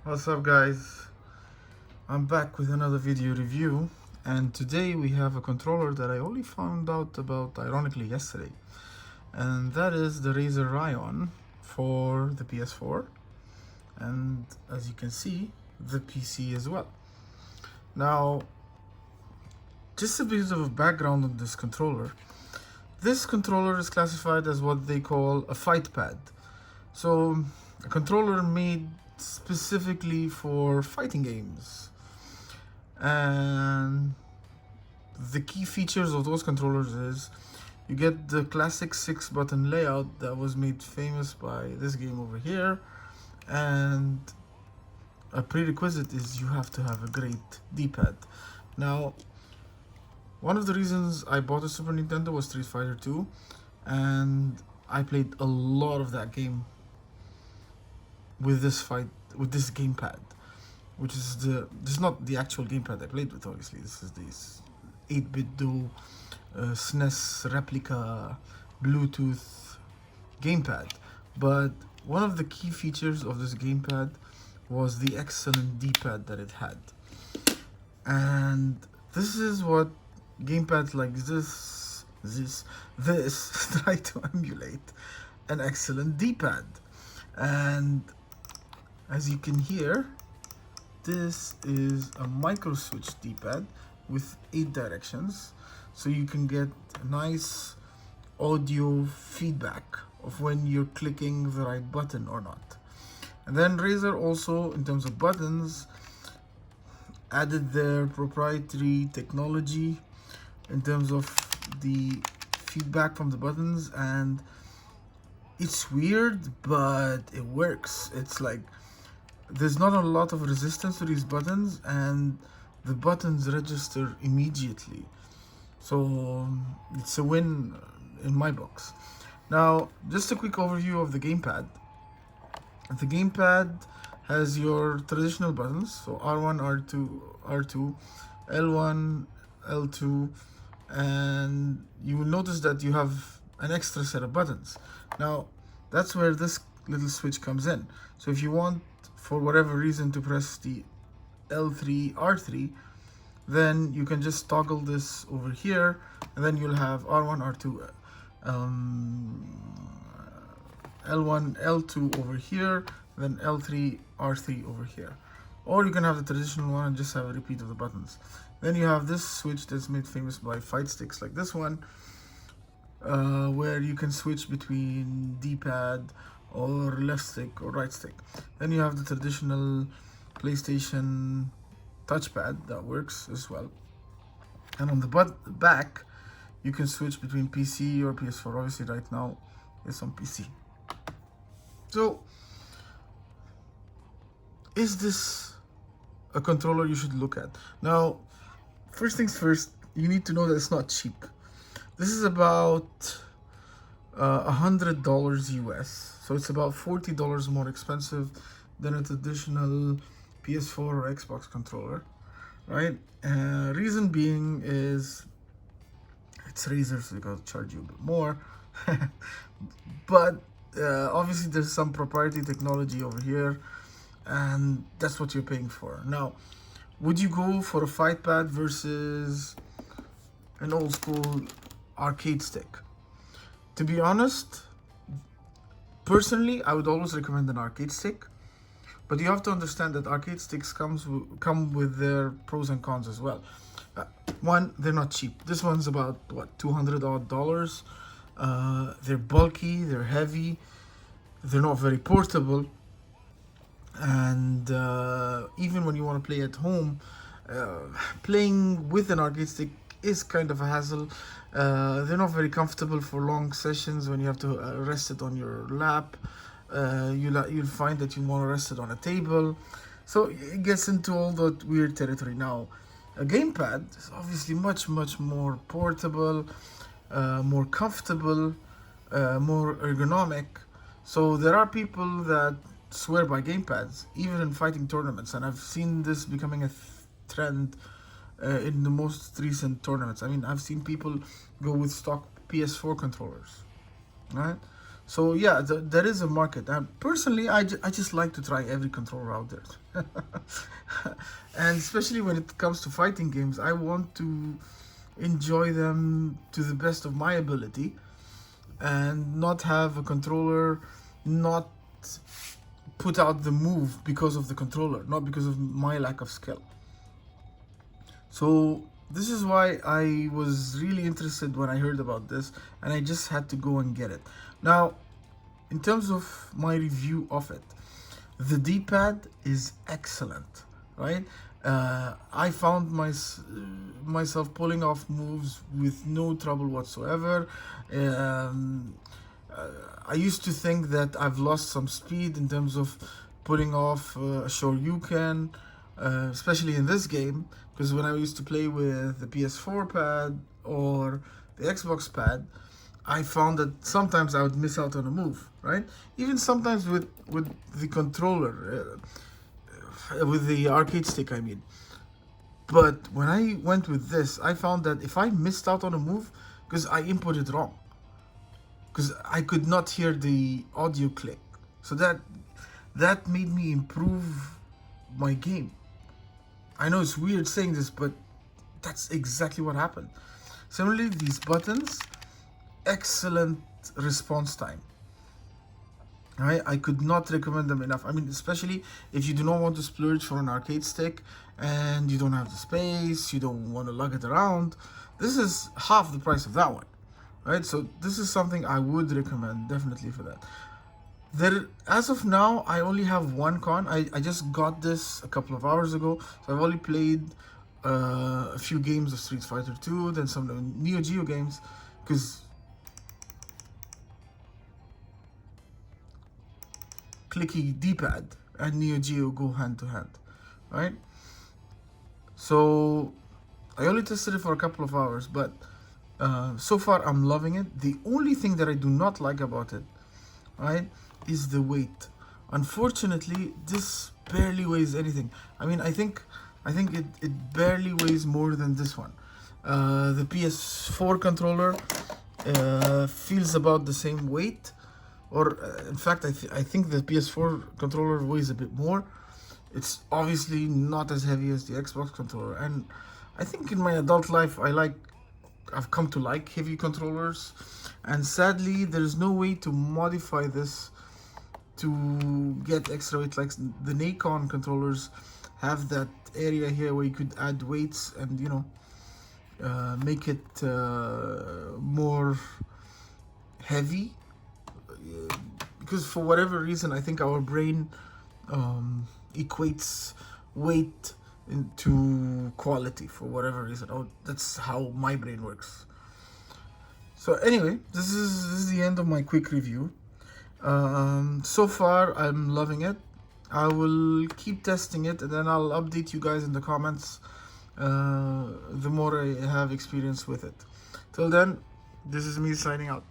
What's up, guys? I'm back with another video review, and today we have a controller that I only found out about ironically yesterday, and that is the Razer Raion for the PS4, and as you can see, the PC as well. Now, just a bit of a background on this controller. This controller is classified as what they call a fightpad. So, a controller made specifically for fighting games. And the key features of those controllers is you get the classic 6-button layout that was made famous by this game over here, and a prerequisite is you have to have a great D-pad. Now, one of the reasons I bought a Super Nintendo was Street Fighter 2, and I played a lot of that game with this gamepad, which is this is not the actual gamepad I played with. Obviously, this is this 8-bit dual SNES replica Bluetooth gamepad. But one of the key features of this gamepad was the excellent D-pad that it had, and this is what gamepads like this try to emulate: an excellent D-pad. And as you can hear, this is a micro switch D-pad with 8 directions, so you can get nice audio feedback of when you're clicking the right button or not. And then Razer also, in terms of buttons, added their proprietary technology in terms of the feedback from the buttons, and it's weird, but it works. It's like there's not a lot of resistance to these buttons, and the buttons register immediately. So it's a win in my books. Now, just a quick overview of the gamepad. The gamepad has your traditional buttons, so R1, R2, R2, L1, L2, and you will notice that you have an extra set of buttons. Now, that's where this little switch comes in. So if you want, for whatever reason, to press the L3, R3, then you can just toggle this over here, and then you'll have R1, R2, L1, L2 over here, then L3, R3 over here. Or you can have the traditional one and just have a repeat of the buttons. Then you have this switch that's made famous by fight sticks like this one, where you can switch between D-pad or left stick or right stick. Then you have the traditional PlayStation touchpad that works as well. And on the back, you can switch between PC or PS4. Obviously, right now it's on PC. So, is this a controller you should look at? Now, first things first, you need to know that it's not cheap. This is about $100 US, so it's about $40 more expensive than a traditional PS4 or Xbox controller, right? Reason being is it's Razer, so they gotta charge you a bit more. But obviously there's some proprietary technology over here, and that's what you're paying for. Now, would you go for a fight pad versus an old school arcade stick? To be honest, personally, I would always recommend an arcade stick, but you have to understand that arcade sticks come with their pros and cons as well. One, they're not cheap. This one's about what, $200 odd. They're bulky, they're heavy, they're not very portable, and even when you want to play at home, playing with an arcade stick is kind of a hassle. They're not very comfortable for long sessions when you have to rest it on your lap. You'll find that you want to rest it on a table, so it gets into all that weird territory. Now, a gamepad is obviously much more portable, more comfortable, more ergonomic. So there are people that swear by gamepads, even in fighting tournaments, and I've seen this becoming a trend in the most recent tournaments. I mean, I've seen people go with stock PS4 controllers, right? So yeah, there is a market. Personally, I just like to try every controller out there. And especially when it comes to fighting games, I want to enjoy them to the best of my ability and not have a controller not put out the move because of the controller, not because of my lack of skill. So this is why I was really interested when I heard about this, and I just had to go and get it. Now, in terms of my review of it, the D-pad is excellent, right? I found myself pulling off moves with no trouble whatsoever. I used to think that I've lost some speed in terms of pulling off a Shoryuken, especially in this game, because when I used to play with the PS4 pad or the Xbox pad, I found that sometimes I would miss out on a move, right? Even sometimes with the controller, with the arcade stick, I mean. But when I went with this, I found that if I missed out on a move, because I inputted wrong, because I could not hear the audio click, so that made me improve my game. I know it's weird saying this, but that's exactly what happened. Similarly, these buttons, excellent response time. Right? I could not recommend them enough. I mean, especially if you do not want to splurge for an arcade stick and you don't have the space, you don't want to lug it around. This is half the price of that one, right? So this is something I would recommend definitely for that. As of now, I only have one con. I just got this a couple of hours ago, so I've only played a few games of Street Fighter 2, then some Neo Geo games, because clicky D-pad and Neo Geo go hand to hand, right? So I only tested it for a couple of hours, but so far I'm loving it. The only thing that I do not like about it, right, is the weight. Unfortunately, this barely weighs anything. I mean, I think it barely weighs more than this one. The PS4 controller feels about the same weight, or in fact, I think the PS4 controller weighs a bit more. It's obviously not as heavy as the Xbox controller, and I think in my adult life I've come to like heavy controllers, and sadly there's no way to modify this to get extra weight. Like the Nikon controllers have that area here where you could add weights and, you know, make it more heavy, because for whatever reason I think our brain equates weight into quality for whatever reason. Oh, that's how my brain works. So anyway, this is the end of my quick review. So far I'm loving it. I will keep testing it, and then I'll update you guys in the comments the more I have experience with it. Till then, this is me signing out.